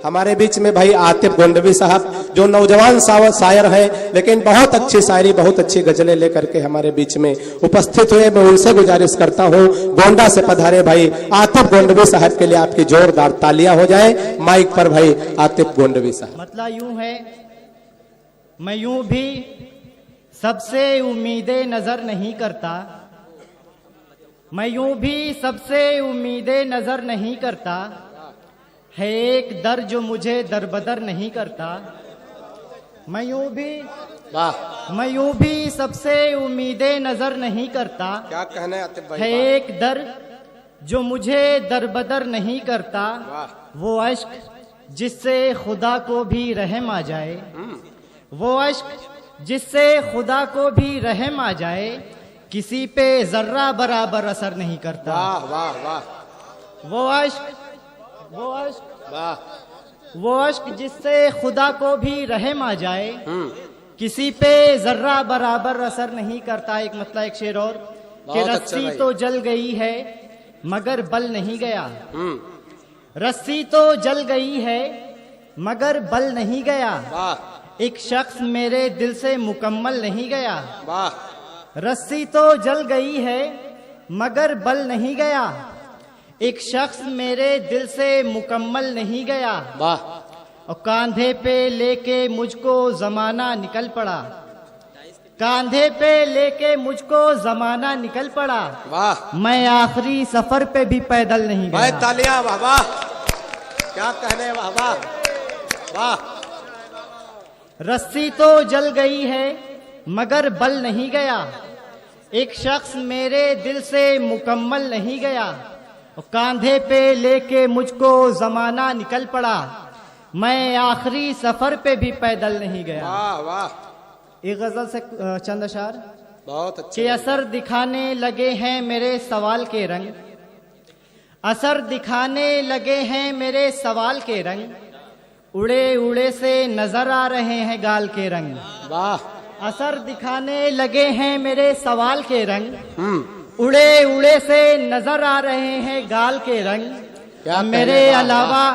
हमारे बीच में भाई आतिफ गोंडवी साहब जो नौजवान शायर हैं, लेकिन बहुत अच्छी शायरी, बहुत अच्छी गजलें लेकर के हमारे बीच में उपस्थित हुए। मैं उनसे गुजारिश करता हूं, गोंडा से पधारे भाई आतिफ गोंडवी साहब के लिए आपकी जोरदार तालियां हो जाए। माइक पर भाई आतिफ गोंडवी साहब। मतलब यूं है, मैं यूं भी सबसे उम्मीदें नजर नहीं करता, मैं यूं भी सबसे उम्मीदें नजर नहीं करता, है एक दर जो मुझे दरबदर नहीं करता। मैं यूं भी सबसे उम्मीदें नजर नहीं करता, क्या कहने आतिफ भाई, है एक दर जो मुझे दरबदर नहीं करता। वो अश्क जिससे खुदा को भी रहम आ जाए, वो अश्क जिससे खुदा को भी रहम आ जाए, किसी पे जर्रा बराबर असर नहीं करता। वाह वाह वाह। वो अश्क जिससे खुदा को भी रहम आ जाए, किसी पे जर्रा बराबर असर नहीं करता। एक मतलब एक शेर और कि रस्सी तो जल गई है मगर बल नहीं गया, रस्सी तो जल गई है मगर बल नहीं गया। एक शख्स मेरे दिल से मुकम्मल नहीं गया। रस्सी तो जल गई है मगर बल नहीं गया, एक शख्स मेरे दिल से मुकम्मल नहीं गया। और कांधे पे लेके मुझको जमाना निकल पड़ा, कांधे पे लेके मुझको जमाना निकल पड़ा। मैं आखिरी सफर पे भी पैदल नहीं गया। तालियां, वाह वाह, क्या कहने, वाह वाह वाह। रस्सी तो जल गई है मगर बल नहीं गया, एक शख्स मेरे दिल से मुकम्मल नहीं गया। और कांधे पे लेके मुझको जमाना निकल पड़ा, मैं आखिरी सफर पे भी पैदल नहीं गया। वाह वाह। एक गजल से चंद अशार। बहुत अच्छे। कि असर दिखाने लगे हैं मेरे सवाल के रंग, असर दिखाने लगे हैं मेरे सवाल के रंग, उड़े उड़े से नजर आ रहे हैं गाल के रंग। वाह। असर दिखाने लगे हैं मेरे सवाल के रंग, उड़े उड़े से नजर आ रहे हैं गाल के रंग, मेरे अलावा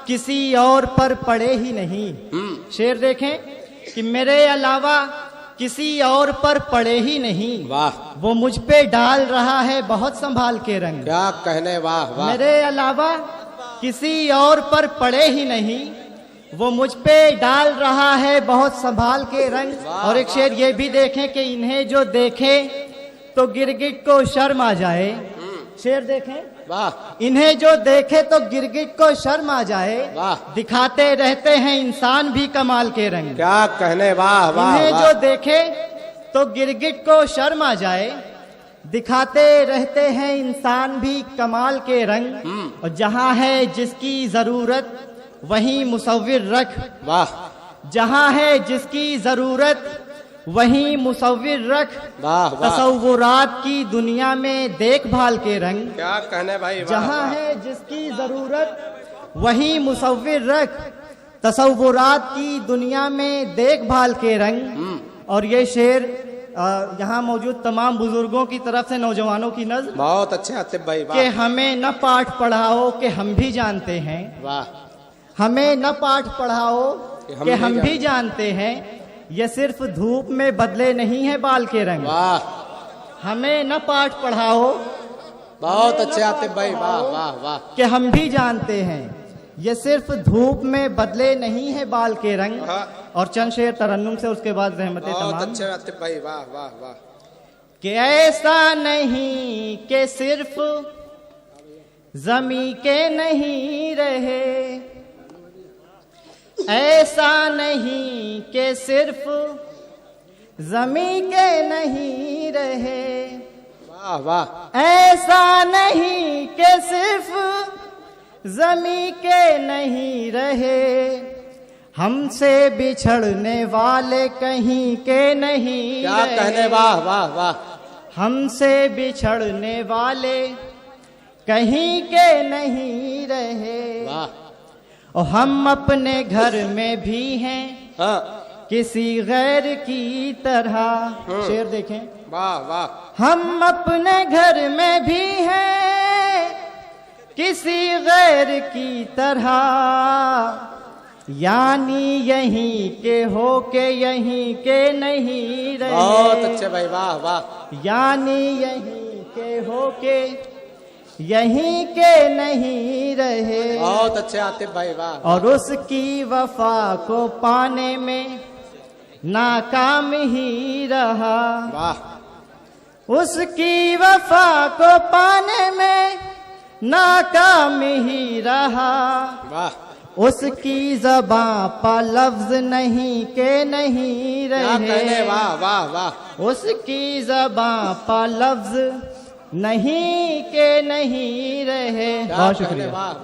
किसी और पर पड़े ही नहीं। शेर देखें कि मेरे अलावा किसी और पर पड़े ही नहीं। वाह। वो मुझ पे डाल रहा है बहुत संभाल के रंग। क्या कहने, वाह वाह। मेरे अलावा किसी और पर पड़े ही नहीं, वो मुझ पे डाल रहा है बहुत संभाल के रंग। और एक शेर ये भी देखें कि इन्हें जो देखे तो गिरगिट को शर्म आ जाए। शेर देखें, वाह। इन्हें जो देखे तो गिरगिट को शर्म आ जाए, दिखाते रहते हैं इंसान भी कमाल के रंग। क्या कहने, वाह वाह। इन्हें जो देखे तो गिरगिट को शर्म आ जाए, दिखाते रहते हैं इंसान भी कमाल के रंग। और जहां है जिसकी जरूरत वहीं मुसव्विर रख। वाह। जहां है जिसकी जरूरत वहीं मुसव्विर रख। वाह वाह। तसव्वुरात की दुनिया में देखभाल के रंग। क्या कहने भाई, वाह। जहां है जिसकी जरूरत वहीं मुसव्विर रख, तसव्वुरात की दुनिया में देखभाल के रंग। और ये शेर यहाँ मौजूद तमाम बुजुर्गों की तरफ से नौजवानों की नज़र। बहुत अच्छे आतिफ भाई, वाह। कि हमें न पाठ पढ़ाओ कि हम भी जानते हैं। वाह। हमें न पाठ पढ़ाओ कि हम भी जानते हैं, ये सिर्फ धूप में बदले नहीं है बाल के रंग। वाह। हमें न पाठ पढ़ाओ, बहुत अच्छे आतिफ भाई, वाह वाह वाह। कि हम भी जानते हैं, ये सिर्फ धूप में बदले नहीं है बाल के रंग। और चंद शेर तरन्नुम से, उसके बाद रहमतें तमाम। बहुत अच्छे आतिफ भाई, वाह वाह वाह। कि ऐसा नहीं कि सिर्फ जमी के नहीं रहे, ऐसा नहीं कि सिर्फ जमी के नहीं रहे, वाह वाह। ऐसा नहीं कि सिर्फ जमी के नहीं रहे, हमसे बिछड़ने वाले कहीं के नहीं क्या रहे। कहने, वाह वाह वाह। हमसे बिछड़ने वाले कहीं के नहीं रहे। वाह। और हम अपने घर में भी हैं किसी गैर की तरह। शेर देखें, वाह वाह। हम अपने घर में भी हैं किसी गैर की तरह, यानी यहीं के हो के यहीं के नहीं रहे। बहुत अच्छे भाई, वाह वाह। यानी यहीं के हो के यहीं के नहीं रहे। बहुत अच्छे आतिफ भाई, वाह। और उसकी वफा को पाने में नाकाम ही रहा। वाह। उसकी वफा को पाने में नाकाम ही रहा। वाह। उसकी ज़बां पर लफ्ज नहीं के नहीं रहे। वाह वाह वाह। उसकी ज़बां पर लफ्ज नहीं के नहीं रहे। बहुत शुक्रिया। वाह वाह।